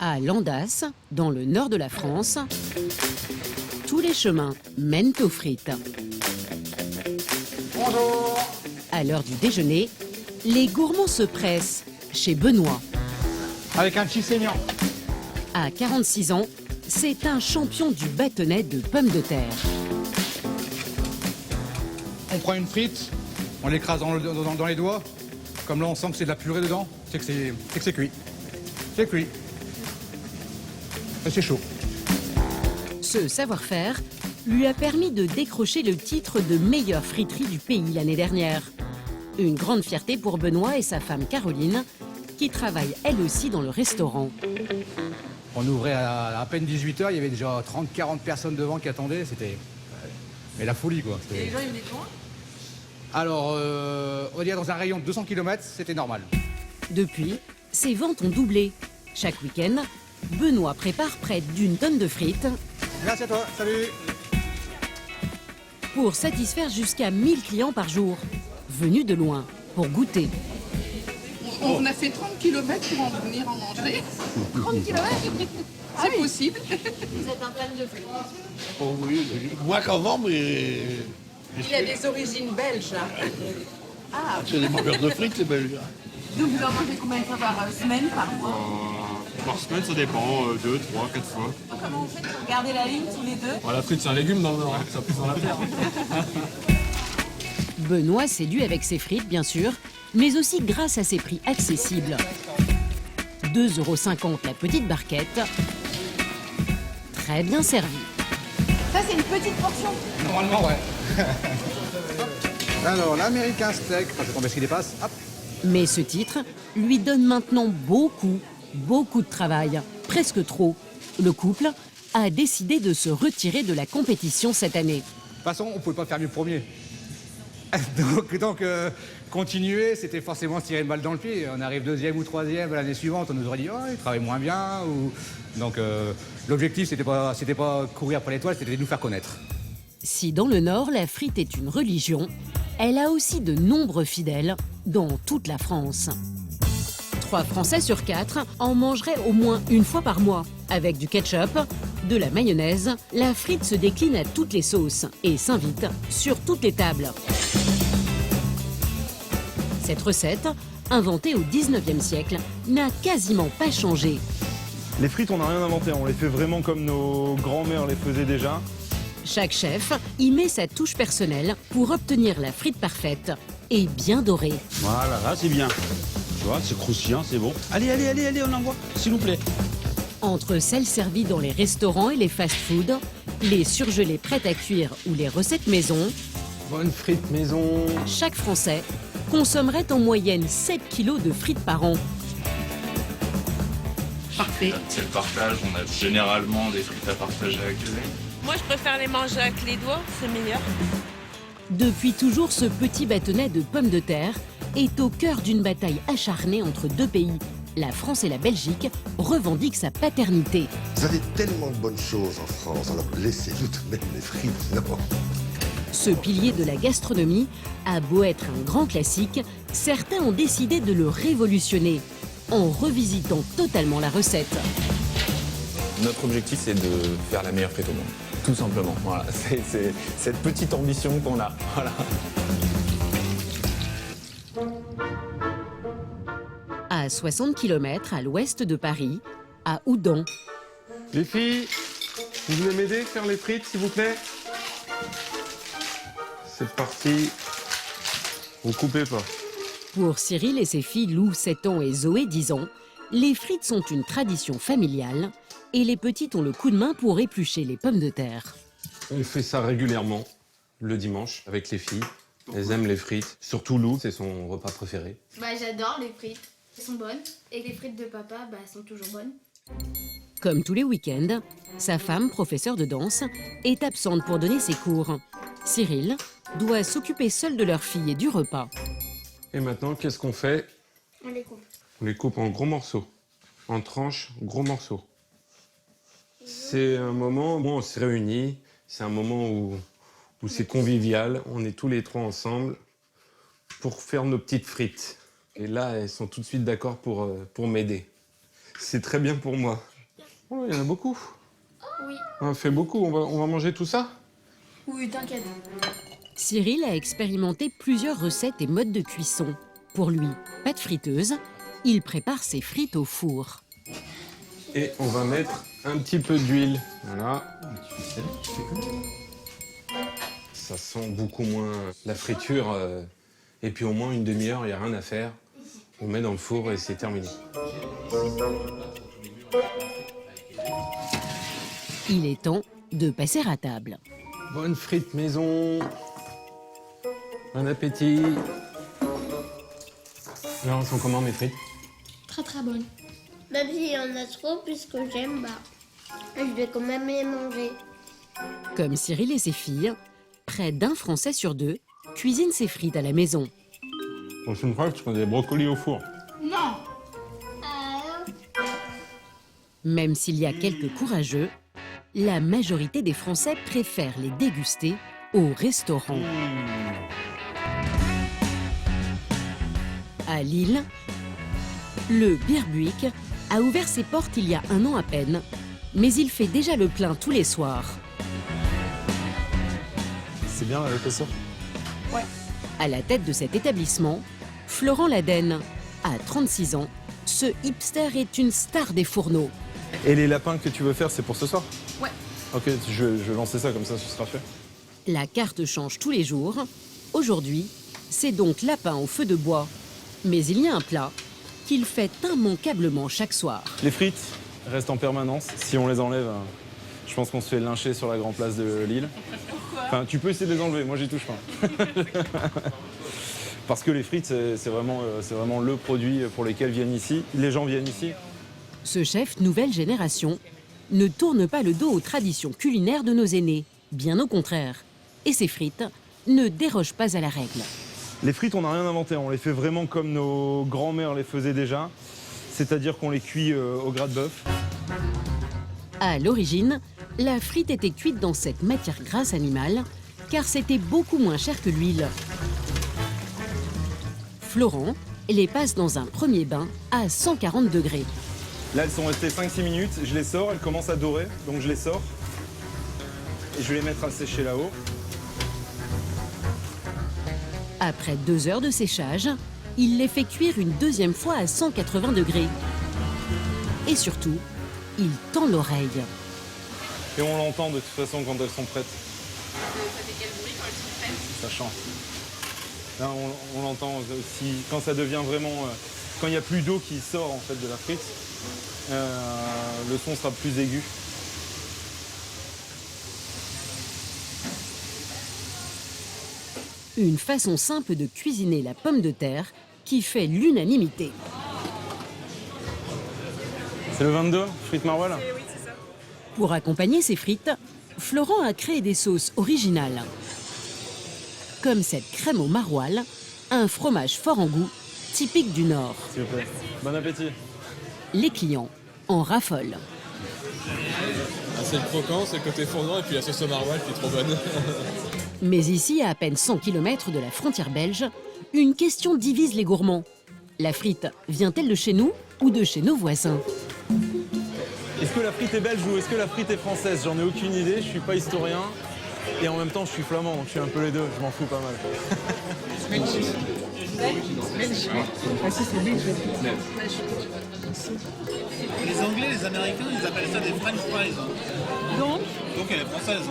À Landas, dans le nord de la France, tous les chemins mènent aux frites. Bonjour. À l'heure du déjeuner, les gourmands se pressent chez Benoît. Avec un petit saignant. À 46 ans, c'est un champion du bâtonnet de pommes de terre. On prend une frite, on l'écrase dans les doigts. Comme là, on sent que c'est de la purée dedans, c'est que c'est cuit. C'est cuit. Et c'est chaud. Ce savoir-faire lui a permis de décrocher le titre de meilleure friterie du pays l'année dernière. Une grande fierté pour Benoît et sa femme Caroline, qui travaille elle aussi dans le restaurant. On ouvrait à peine 18 h, il y avait déjà 30-40 personnes devant qui attendaient. C'était mais la folie, quoi. Et les gens, ils venaient de loin? Alors, on va dire dans un rayon de 200 km, c'était normal. Depuis, ses ventes ont doublé. Chaque week-end, Benoît prépare près d'une tonne de frites Merci à toi, salut. pour satisfaire jusqu'à 1000 clients par jour, venus de loin pour goûter. On a fait 30 km pour en venir en manger. 30 km? C'est possible. Vous êtes un fan de frites? Oh oui, moins qu'avant, mais Il a des origines belges, là. Ah, c'est des mangeurs de frites, les Belges. donc vous en mangez combien de fois par semaine, par mois? Par semaine, ça dépend, 2, 3, 4 fois. Comment vous faites pour garder la ligne tous les deux? Bon, la frite, c'est un légume dans le Nord, ça pousse dans la terre. Benoît séduit avec ses frites, bien sûr, mais aussi grâce à ses prix accessibles. 2,50 € la petite barquette, très bien servie. Ça, c'est une petite portion. Normalement, ouais. Alors, l'américain steak, je vais tomber ce qui dépasse. Hop. Mais ce titre lui donne maintenant beaucoup de travail, presque trop. Le couple a décidé de se retirer de la compétition cette année. De toute façon, on ne pouvait pas faire mieux premier. Donc continuer, c'était forcément se tirer une balle dans le pied. On arrive deuxième ou troisième l'année suivante, on nous aurait dit « Oh, il travaille moins bien ». Donc l'objectif, c'était pas courir après l'étoile, c'était de nous faire connaître. Si dans le Nord, la frite est une religion, elle a aussi de nombreux fidèles dans toute la France. 3 Français sur 4 en mangeraient au moins une fois par mois. Avec du ketchup, de la mayonnaise, la frite se décline à toutes les sauces et s'invite sur toutes les tables. Cette recette, inventée au 19e siècle, n'a quasiment pas changé. Les frites, on n'a rien inventé, on les fait vraiment comme nos grands-mères les faisaient déjà. Chaque chef y met sa touche personnelle pour obtenir la frite parfaite et bien dorée. Voilà, là c'est bien. Tu vois, c'est croustillant, c'est bon. Allez, on envoie, s'il vous plaît. Entre celles servies dans les restaurants et les fast-foods, les surgelés prêts à cuire ou les recettes maison, Bonne frite maison. chaque Français consommerait en moyenne 7 kilos de frites par an. Parfait. C'est le partage, on a généralement des frites à partager avec les amis. Moi, je préfère les manger avec les doigts, c'est meilleur. Depuis toujours, ce petit bâtonnet de pommes de terre est au cœur d'une bataille acharnée entre deux pays. La France et la Belgique revendiquent sa paternité. Vous avez tellement de bonnes choses en France, alors laissez-nous tout de même les frites, non? Ce pilier de la gastronomie a beau être un grand classique, certains ont décidé de le révolutionner en revisitant totalement la recette. Notre objectif, c'est de faire la meilleure frite au monde. Tout simplement. Voilà. C'est cette petite ambition qu'on a. Voilà. À 60 km à l'ouest de Paris, à Houdan, Les filles, vous venez m'aider à faire les frites, s'il vous plaît? C'est parti. Vous coupez pas. pour Cyril et ses filles Lou, 7 ans, et Zoé, 10 ans, les frites sont une tradition familiale et les petites ont le coup de main pour éplucher les pommes de terre. On fait ça régulièrement, le dimanche, avec les filles. Elles aiment les frites. Surtout Lou, c'est son repas préféré. J'adore les frites. Elles sont bonnes. Et les frites de papa, sont toujours bonnes. Comme tous les week-ends, sa femme, professeure de danse, est absente pour donner ses cours. Cyril doit s'occuper seul de leur fille et du repas. Et maintenant, qu'est-ce qu'on fait? On les coupe. On les coupe en gros morceaux. En tranches, gros morceaux. C'est un moment où on se réunit. C'est un moment où c'est convivial. On est tous les trois ensemble pour faire nos petites frites. Et là, elles sont tout de suite d'accord pour m'aider. C'est très bien pour moi. Oh, il y en a beaucoup. Oui. On en fait beaucoup. On va manger tout ça? Oui, t'inquiète. Cyril a expérimenté plusieurs recettes et modes de cuisson. Pour lui, pas de friteuse, il prépare ses frites au four. Et on va mettre un petit peu d'huile. Voilà. Ça sent beaucoup moins la friture. Et puis au moins une demi-heure, il n'y a rien à faire. On met dans le four et c'est terminé. Il est temps de passer à table. Bonne frite maison. Bon appétit. Alors, elles sont comment mes frites? Très très bonne. Même s'il y en a trop, puisque j'aime, je vais quand même les manger. Comme Cyril et ses filles, près d'un Français sur deux cuisine ses frites à la maison. Bon, c'est une fois que je prends des brocolis au four. Non. Même s'il y a quelques courageux, la majorité des Français préfèrent les déguster au restaurant. À Lille, le Birbuick a ouvert ses portes il y a un an à peine, mais il fait déjà le plein tous les soirs. C'est bien l'épaisseur? Ouais. À la tête de cet établissement, Florent Laden. À 36 ans, ce hipster est une star des fourneaux. Et les lapins que tu veux faire, c'est pour ce soir? Ouais. Ok, je vais lancer ça, comme ça, ce sera fait. La carte change tous les jours. Aujourd'hui, c'est donc lapin au feu de bois. Mais il y a un plat qu'il fait immanquablement chaque soir. Les frites restent en permanence. Si on les enlève, je pense qu'on se fait lyncher sur la grande place de Lille. Pourquoi? Enfin, tu peux essayer de les enlever, moi j'y touche pas. Parce que les frites, c'est vraiment le produit pour lequel les gens viennent ici. Ce chef nouvelle génération ne tourne pas le dos aux traditions culinaires de nos aînés. Bien au contraire. Et ses frites ne dérogent pas à la règle. Les frites, on n'a rien inventé. On les fait vraiment comme nos grands-mères les faisaient déjà. C'est-à-dire qu'on les cuit au gras de bœuf. À l'origine, la frite était cuite dans cette matière grasse animale, car c'était beaucoup moins cher que l'huile. Florent les passe dans un premier bain à 140 degrés. Là, elles sont restées 5-6 minutes. Je les sors, elles commencent à dorer. Donc je les sors. Et je vais les mettre à sécher là-haut. Après 2 heures de séchage, il les fait cuire une deuxième fois à 180 degrés. Et surtout, il tend l'oreille. Et on l'entend de toute façon quand elles sont prêtes. Ça fait quel bruit quand elles sont prêtes? Ça chante. Là, on l'entend aussi quand ça devient vraiment... quand il n'y a plus d'eau qui sort en fait de la frite, le son sera plus aigu. Une façon simple de cuisiner la pomme de terre qui fait l'unanimité. C'est le 22, frites maroilles? Oui, c'est ça. Pour accompagner ses frites, Florent a créé des sauces originales. Comme cette crème au maroilles, un fromage fort en goût, typique du Nord. S'il vous plaît. Bon appétit. Les clients en raffolent. C'est le croquant, c'est le côté fondant et puis la sauce au maroilles qui est trop bonne. Mais ici, à peine 100 km de la frontière belge, une question divise les gourmands. La frite vient-elle de chez nous ou de chez nos voisins? Est-ce que la frite est belge ou est-ce que la frite est française? J'en ai aucune idée, je suis pas historien. Et en même temps, je suis flamand, donc je suis un peu les deux, je m'en fous pas mal. Les Anglais, les Américains, ils appellent ça des French fries. Donc Elle est française.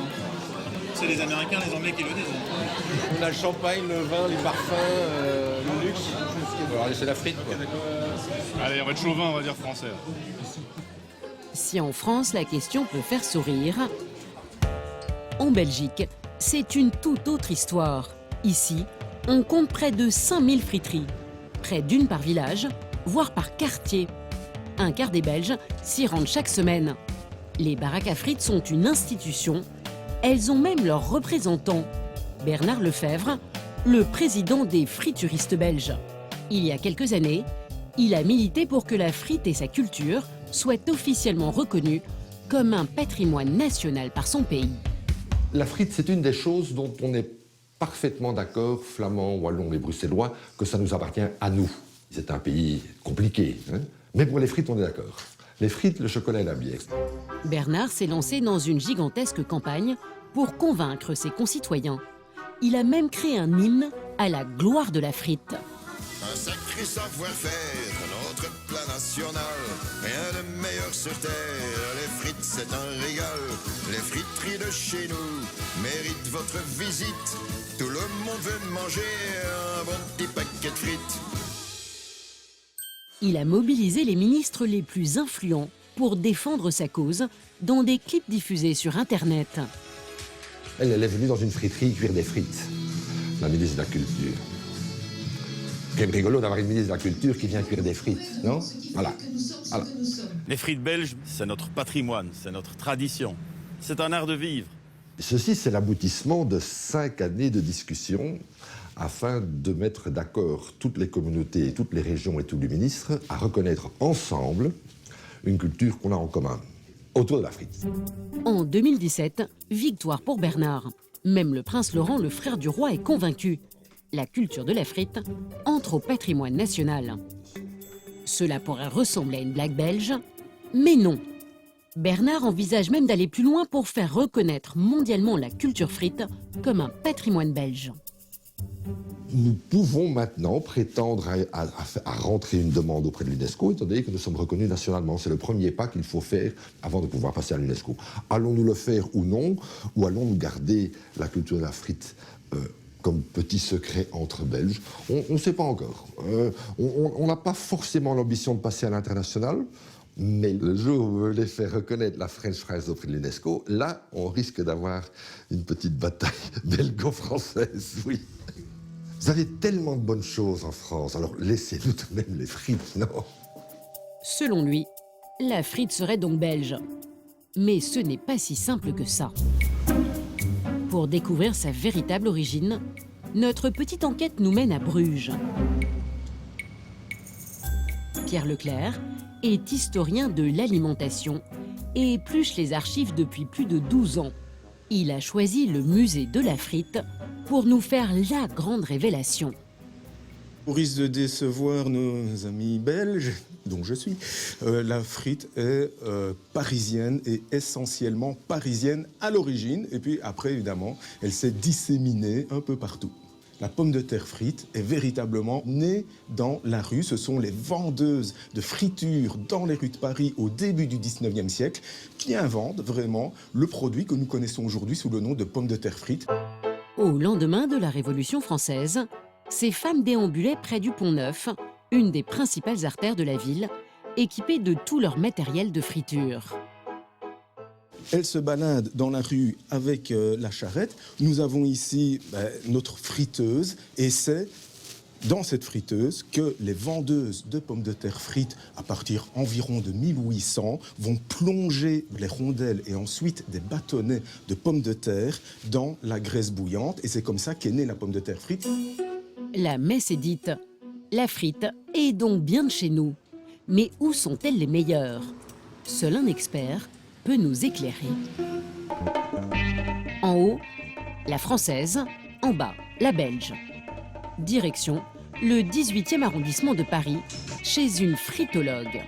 C'est les Américains, les Anglais qui le disent. On a le champagne, le vin, les parfums, le luxe. Alors, c'est la frite, quoi. Allez, on va être chauvin, on va dire français. Si en France, la question peut faire sourire, en Belgique, c'est une toute autre histoire. Ici, on compte près de 5000 friteries. Près d'une par village, voire par quartier. Un quart des Belges s'y rendent chaque semaine. Les baraques à frites sont une institution. Elles ont même leurs représentants. Bernard Lefebvre, le président des frituristes belges. Il y a quelques années, il a milité pour que la frite et sa culture soient officiellement reconnues comme un patrimoine national par son pays. La frite, c'est une des choses dont on est parfaitement d'accord, flamands, wallons et bruxellois, que ça nous appartient à nous. C'est un pays compliqué, hein, mais pour les frites, on est d'accord. Les frites, le chocolat et la bière. Bernard s'est lancé dans une gigantesque campagne pour convaincre ses concitoyens. Il a même créé un hymne à la gloire de la frite. Un sacré savoir-faire, notre plat national. Rien de meilleur sur terre, les frites c'est un régal. Les friteries de chez nous méritent votre visite. Tout le monde veut manger un bon petit paquet de frites. Il a mobilisé les ministres les plus influents pour défendre sa cause dans des clips diffusés sur Internet. Elle est venue dans une friterie cuire des frites, la ministre de la Culture. C'est quand même rigolo d'avoir une ministre de la Culture qui vient cuire des frites, non? Voilà. Les frites belges, c'est notre patrimoine, c'est notre tradition. C'est un art de vivre. Ceci, c'est l'aboutissement de 5 années de discussion afin de mettre d'accord toutes les communautés, toutes les régions et tous les ministres à reconnaître ensemble une culture qu'on a en commun, autour de la frite. En 2017, victoire pour Bernard. Même le prince Laurent, le frère du roi, est convaincu. La culture de la frite entre au patrimoine national. Cela pourrait ressembler à une blague belge, mais non. Bernard envisage même d'aller plus loin pour faire reconnaître mondialement la culture frite comme un patrimoine belge. Nous pouvons maintenant prétendre à rentrer une demande auprès de l'UNESCO, étant donné que nous sommes reconnus nationalement. C'est le premier pas qu'il faut faire avant de pouvoir passer à l'UNESCO. Allons-nous le faire ou non, ou allons-nous garder la culture de la frite comme petit secret entre Belges? On ne sait pas encore. On n'a pas forcément l'ambition de passer à l'international, mais le jour où on veut les faire reconnaître la French Fries auprès de l'UNESCO, là, on risque d'avoir une petite bataille belgo-française, oui. Vous avez tellement de bonnes choses en France, alors laissez-nous tout de même les frites, non? Selon lui, la frite serait donc belge. Mais ce n'est pas si simple que ça. Pour découvrir sa véritable origine, notre petite enquête nous mène à Bruges. Pierre Leclerc est historien de l'alimentation et épluche les archives depuis plus de 12 ans. Il a choisi le musée de la frite pour nous faire la grande révélation. Au risque de décevoir nos amis belges, dont je suis, la frite est parisienne et essentiellement parisienne à l'origine. Et puis après, évidemment, elle s'est disséminée un peu partout. La pomme de terre frite est véritablement née dans la rue. Ce sont les vendeuses de fritures dans les rues de Paris au début du 19e siècle qui inventent vraiment le produit que nous connaissons aujourd'hui sous le nom de pomme de terre frite. Au lendemain de la Révolution française, ces femmes déambulaient près du Pont-Neuf, une des principales artères de la ville, équipées de tout leur matériel de friture. Elles se baladent dans la rue avec la charrette. Nous avons ici notre friteuse et c'est dans cette friteuse que les vendeuses de pommes de terre frites, à partir environ de 1800, vont plonger les rondelles et ensuite des bâtonnets de pommes de terre dans la graisse bouillante. Et c'est comme ça qu'est née la pomme de terre frite. La messe est dite. La frite est donc bien de chez nous. Mais où sont-elles les meilleures? Seul un expert peut nous éclairer. En haut, la française, en bas, la belge. Direction, le 18e arrondissement de Paris, chez une fritologue.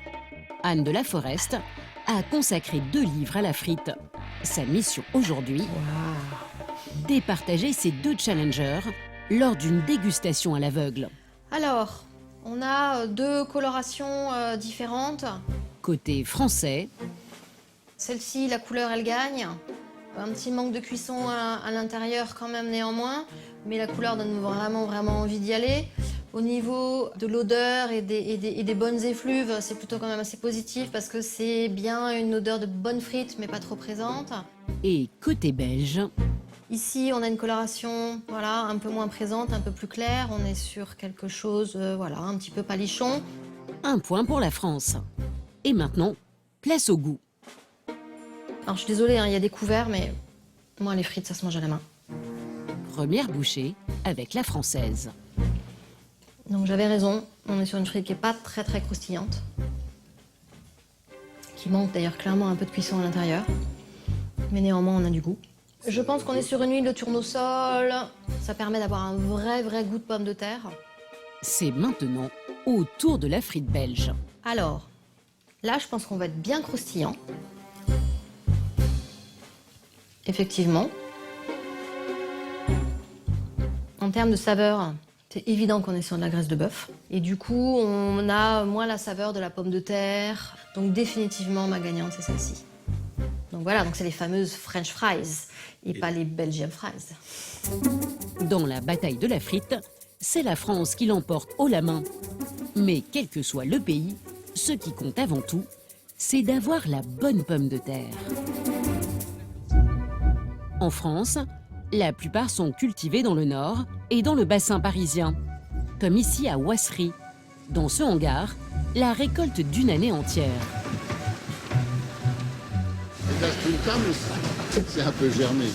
Anne de la Forest a consacré 2 livres à la frite. Sa mission aujourd'hui, départager ces 2 challengers lors d'une dégustation à l'aveugle. Alors, on a 2 colorations différentes. Côté français, celle-ci, la couleur, elle gagne. Un petit manque de cuisson à l'intérieur quand même néanmoins, mais la couleur donne vraiment envie d'y aller. Au niveau de l'odeur et des bonnes effluves, c'est plutôt quand même assez positif parce que c'est bien une odeur de bonne frite, mais pas trop présente. Et côté belge, ici, on a une coloration un peu moins présente, un peu plus claire. On est sur quelque chose un petit peu palichon. 1 point pour la France. Et maintenant, place au goût. Alors, je suis désolée, il y a des couverts, mais moi, les frites, ça se mange à la main. Première bouchée avec la française. Donc, j'avais raison. On est sur une frite qui n'est pas très croustillante. Qui manque d'ailleurs clairement un peu de cuisson à l'intérieur. Mais néanmoins, on a du goût. Je pense qu'on est sur une huile de tournesol. Ça permet d'avoir un vrai goût de pomme de terre. C'est maintenant au tour de la frite belge. Alors, Là, je pense qu'on va être bien croustillant. Effectivement. En termes de saveur, c'est évident qu'on est sur de la graisse de bœuf. Et du coup, on a moins la saveur de la pomme de terre. Donc définitivement, ma gagnante, c'est celle-ci. Donc voilà, donc c'est les fameuses French fries et pas les Belgian fries. Dans la bataille de la frite, c'est la France qui l'emporte haut la main. Mais quel que soit le pays, ce qui compte avant tout, c'est d'avoir la bonne pomme de terre. En France, la plupart sont cultivées dans le nord et dans le bassin parisien, comme ici à Ouassery. Dans ce hangar, la récolte d'une année entière. La spunta, mais c'est un peu germé.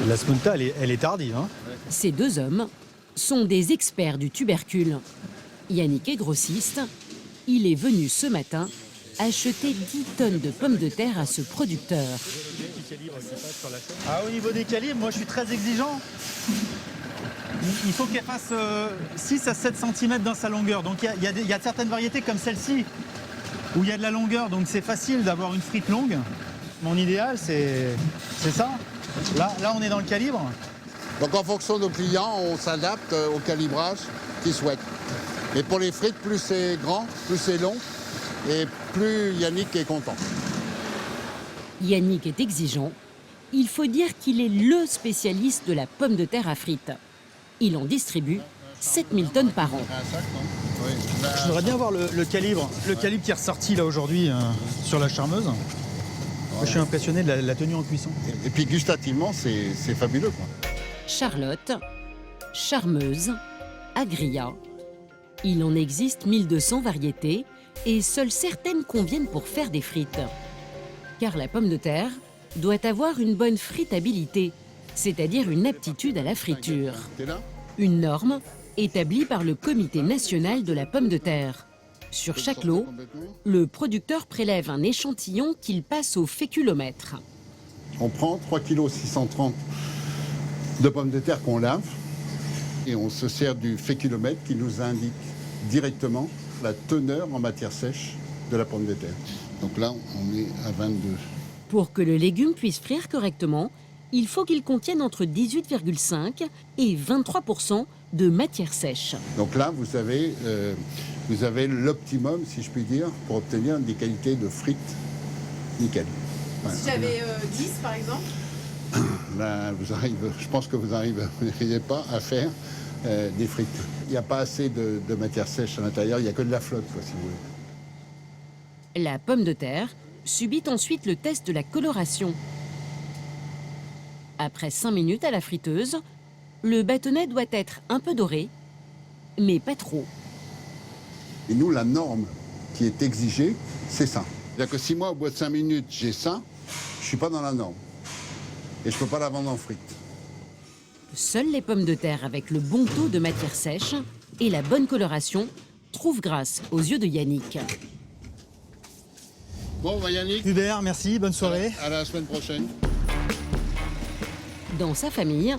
La spunta, elle est tardive. Hein. Ces deux hommes sont des experts du tubercule. Yannick est grossiste. Il est venu ce matin acheter 10 tonnes de pommes de terre à ce producteur. Ah, au niveau des calibres, moi je suis très exigeant. Il faut qu'elle fasse 6 à 7 cm dans sa longueur. Donc il y a certaines variétés comme celle-ci où il y a de la longueur, donc c'est facile d'avoir une frite longue. Mon idéal, c'est ça. Là, on est dans le calibre. Donc en fonction de nos clients, on s'adapte au calibrage qu'ils souhaitent. Et pour les frites, plus c'est grand, plus c'est long, et plus Yannick est content. Yannick est exigeant. Il faut dire qu'il est le spécialiste de la pomme de terre à frites. Il en distribue 7000 tonnes par an. Je voudrais bien voir le calibre qui est ressorti là aujourd'hui sur la charmeuse. Moi, je suis impressionné de la tenue en cuisson. Et puis gustativement, c'est fabuleux, quoi. Charlotte, charmeuse, agria. Il en existe 1200 variétés et seules certaines conviennent pour faire des frites. Car la pomme de terre doit avoir une bonne fritabilité, c'est-à-dire une aptitude à la friture. Une norme établie par le Comité national de la pomme de terre. Sur chaque lot, le producteur prélève un échantillon qu'il passe au féculomètre. On prend 3,630 kg de pommes de terre qu'on lave et on se sert du féculomètre qui nous indique directement la teneur en matière sèche de la pomme de terre. Donc là, on est à 22. Pour que le légume puisse frire correctement, il faut qu'il contienne entre 18,5 et 23% de matière sèche. Donc là, vous avez l'optimum, si je puis dire, pour obtenir des qualités de frites nickel. Voilà. Si j'avais 10 par exemple là, je pense que vous n'arrivez pas à faire des frites. Il n'y a pas assez de matière sèche à l'intérieur, il n'y a que de la flotte, quoi, si vous voulez. La pomme de terre subit ensuite le test de la coloration. Après 5 minutes à la friteuse, le bâtonnet doit être un peu doré, mais pas trop. Et nous, la norme qui est exigée, c'est ça. C'est-à-dire que si moi, au bout de 5 minutes, j'ai ça, je ne suis pas dans la norme. Et je ne peux pas la vendre en frites. Seules les pommes de terre avec le bon taux de matière sèche et la bonne coloration trouvent grâce aux yeux de Yannick. Bon, Yannick. Hubert, merci, bonne soirée. À la semaine prochaine. Dans sa famille,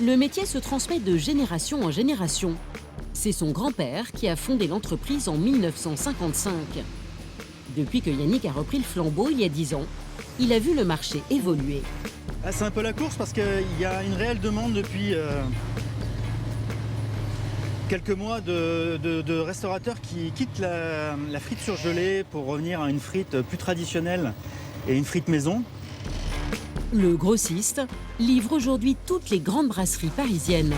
le métier se transmet de génération en génération. C'est son grand-père qui a fondé l'entreprise en 1955. Depuis que Yannick a repris le flambeau il y a 10 ans, il a vu le marché évoluer. Ah, c'est un peu la course parce qu'il y a une réelle demande depuis quelques mois de restaurateurs qui quittent la frite surgelée pour revenir à une frite plus traditionnelle et une frite maison. Le grossiste livre aujourd'hui toutes les grandes brasseries parisiennes.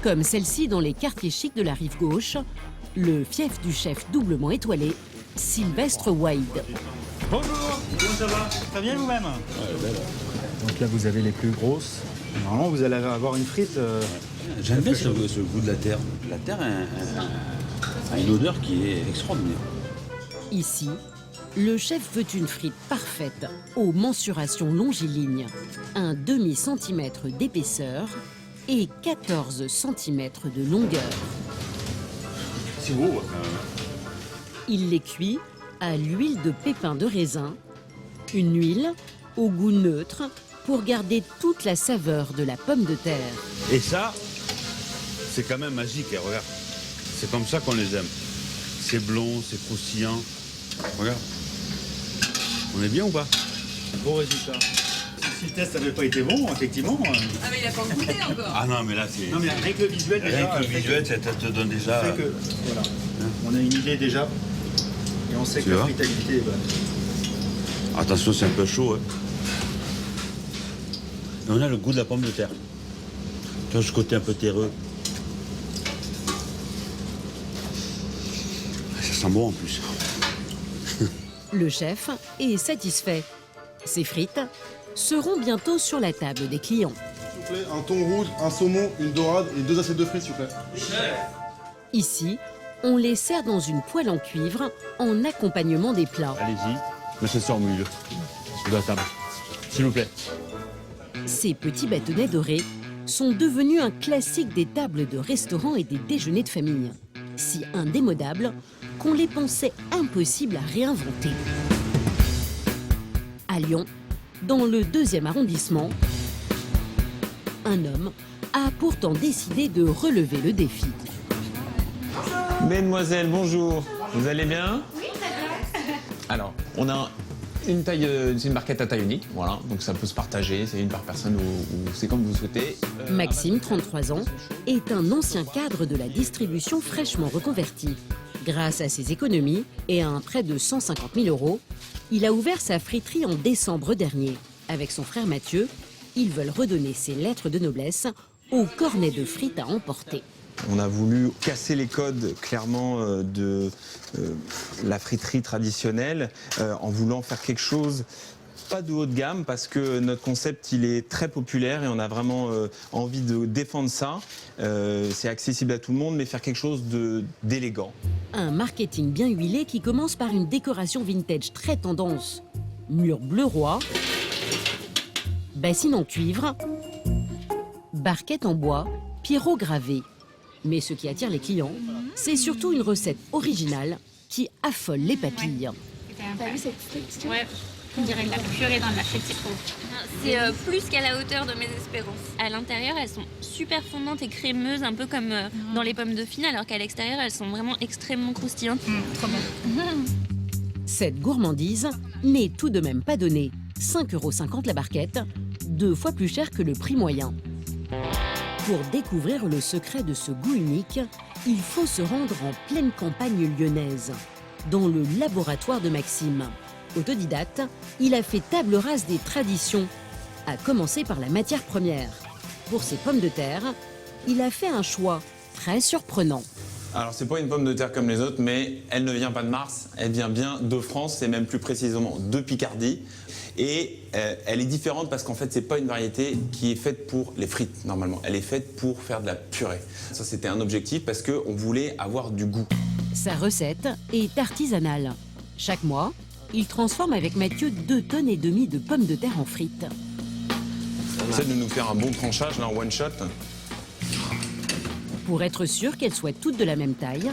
Comme celle-ci dans les quartiers chics de la rive gauche, le fief du chef doublement étoilé, Sylvestre Wide. Bonjour, comment ça va? Très bien vous-même? Donc là vous avez les plus grosses. Normalement vous allez avoir une frite. J'aime bien ce goût de la terre. La terre a une odeur qui est extraordinaire. Ici, le chef veut une frite parfaite, aux mensurations longilignes, un demi-centimètre d'épaisseur et 14 cm de longueur. C'est beau. Il les cuit à l'huile de pépins de raisin, une huile au goût neutre pour garder toute la saveur de la pomme de terre. Et ça, c'est quand même magique, regarde. C'est comme ça qu'on les aime. C'est blond, c'est croustillant. Regarde. On est bien ou pas? Bon résultat. Si le test n'avait pas été bon, effectivement... Ah mais il a pas goûté encore. Ah non, mais là, c'est... Non, mais avec le visuel, déjà... Avec le visuel, ça te donne déjà... Fait que, voilà. On a une idée déjà. Et on sait que la fritabilité est bonne. Attention, c'est un peu chaud. Hein. Et on a le goût de la pomme de terre. Tu vois ce côté un peu terreux. Ça sent bon en plus. Le chef est satisfait. Ces frites seront bientôt sur la table des clients. S'il vous plaît, un thon rouge, un saumon, une dorade et 2 assiettes de frites, s'il vous plaît. Ici, on les sert dans une poêle en cuivre en accompagnement des plats. Allez-y, mettez ça au milieu de la table. S'il vous plaît. Ces petits bâtonnets dorés sont devenus un classique des tables de restaurants et des déjeuners de famille. Si indémodables qu'on les pensait impossibles à réinventer. À Lyon, dans le 2e arrondissement, un homme a pourtant décidé de relever le défi. Mesdemoiselles, bonjour. Vous allez bien? Oui, très bien. Alors, on a une taille, c'est une barquette à taille unique, voilà, donc ça peut se partager, c'est une par personne ou c'est comme vous souhaitez. Maxime, 33 ans, est un ancien cadre de la distribution fraîchement reconverti. Grâce à ses économies et à un prêt de 150 000 €, il a ouvert sa friterie en décembre dernier. Avec son frère Mathieu, ils veulent redonner ses lettres de noblesse au cornet de frites à emporter. On a voulu casser les codes clairement de la friterie traditionnelle en voulant faire quelque chose pas de haut de gamme parce que notre concept il est très populaire et on a vraiment envie de défendre ça. C'est accessible à tout le monde mais faire quelque chose d'élégant. Un marketing bien huilé qui commence par une décoration vintage très tendance. Mur bleu roi, bassine en cuivre, barquette en bois, pierrot gravé. Mais ce qui attire les clients, c'est surtout une recette originale qui affole les papilles. T'as vu cette texture? Ouais, on dirait de la purée dans de la frite citron. C'est plus qu'à la hauteur de mes espérances. À l'intérieur, elles sont super fondantes et crémeuses, un peu comme dans les pommes dauphines, alors qu'à l'extérieur, elles sont vraiment extrêmement croustillantes. Trop bon. Cette gourmandise n'est tout de même pas donnée. 5,50 € la barquette, 2 fois plus cher que le prix moyen. Pour découvrir le secret de ce goût unique, il faut se rendre en pleine campagne lyonnaise, dans le laboratoire de Maxime. Autodidacte, il a fait table rase des traditions, à commencer par la matière première. Pour ses pommes de terre, il a fait un choix très surprenant. Alors c'est pas une pomme de terre comme les autres mais elle ne vient pas de Mars, elle vient bien de France et même plus précisément de Picardie. Et elle est différente parce qu'en fait, c'est pas une variété qui est faite pour les frites, normalement. Elle est faite pour faire de la purée. Ça, c'était un objectif parce qu'on voulait avoir du goût. Sa recette est artisanale. Chaque mois, il transforme avec Mathieu 2,5 tonnes de pommes de terre en frites. On essaie de nous faire un bon tranchage, là, en one shot. Pour être sûr qu'elles soient toutes de la même taille,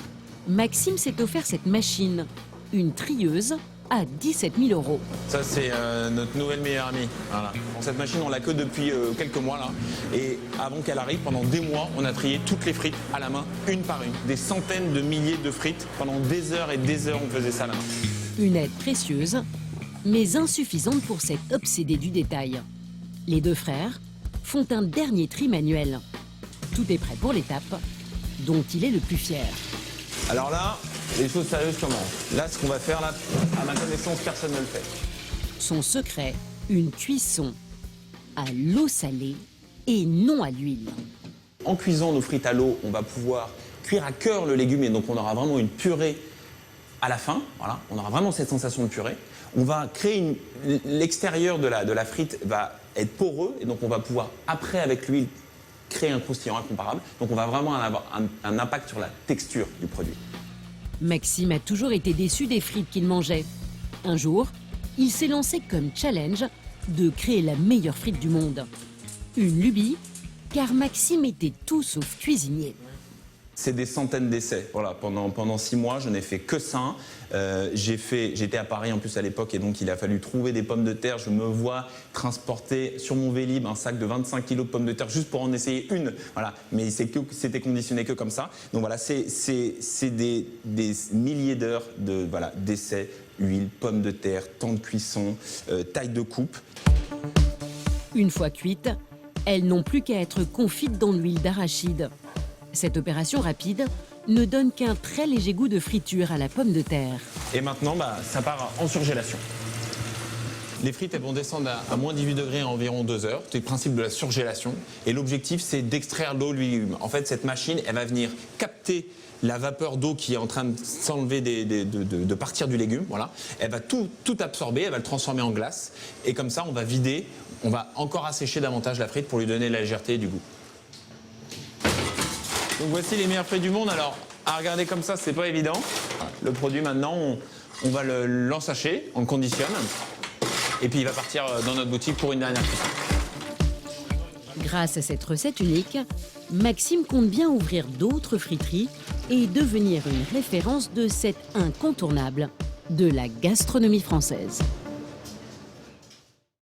Maxime s'est offert cette machine, une trieuse à 17 000 €. Ça, c'est notre nouvelle meilleure amie. Voilà. Bon, cette machine, on l'a que depuis quelques mois, là. Et avant qu'elle arrive, pendant des mois, on a trié toutes les frites à la main, une par une. Des centaines de milliers de frites. Pendant des heures et des heures, on faisait ça, là. Une aide précieuse, mais insuffisante pour cet obsédé du détail. Les 2 frères font un dernier tri manuel. Tout est prêt pour l'étape dont il est le plus fier. Alors là, les choses sérieuses commencent. Là, ce qu'on va faire, là, à ma connaissance, personne ne le fait. Son secret, une cuisson à l'eau salée et non à l'huile. En cuisant nos frites à l'eau, on va pouvoir cuire à cœur le légume et donc on aura vraiment une purée à la fin. Voilà, on aura vraiment cette sensation de purée. On va créer l'extérieur de la frite va être poreux et donc on va pouvoir, après avec l'huile, créer un croustillant incomparable. Donc on va vraiment avoir un impact sur la texture du produit. Maxime a toujours été déçu des frites qu'il mangeait. Un jour, il s'est lancé comme challenge de créer la meilleure frite du monde. Une lubie, car Maxime était tout sauf cuisinier. C'est des centaines d'essais. Voilà, pendant 6 mois, je n'ai fait que ça. J'étais à Paris en plus à l'époque et donc il a fallu trouver des pommes de terre. Je me vois transporter sur mon Vélib un sac de 25 kg de pommes de terre juste pour en essayer une. Voilà, mais c'était conditionné que comme ça. Donc voilà, c'est des milliers d'heures d'essais huile, pommes de terre, temps de cuisson, taille de coupe. Une fois cuites, elles n'ont plus qu'à être confites dans l'huile d'arachide. Cette opération rapide ne donne qu'un très léger goût de friture à la pomme de terre. Et maintenant, ça part en surgélation. Les frites, elles vont descendre à moins 18 degrés à environ 2 heures. C'est le principe de la surgélation. Et l'objectif, c'est d'extraire l'eau du légume. En fait, cette machine, elle va venir capter la vapeur d'eau qui est en train de s'enlever, de partir du légume. Voilà. Elle va tout absorber, elle va le transformer en glace. Et comme ça, on va vider, on va encore assécher davantage la frite pour lui donner la légèreté et du goût. Donc voici les meilleurs fruits du monde. Alors, à regarder comme ça, c'est pas évident. Le produit, maintenant, on va l'ensacher, on le conditionne. Et puis il va partir dans notre boutique pour une dernière cuisson. Grâce à cette recette unique, Maxime compte bien ouvrir d'autres friteries et devenir une référence de cet incontournable de la gastronomie française.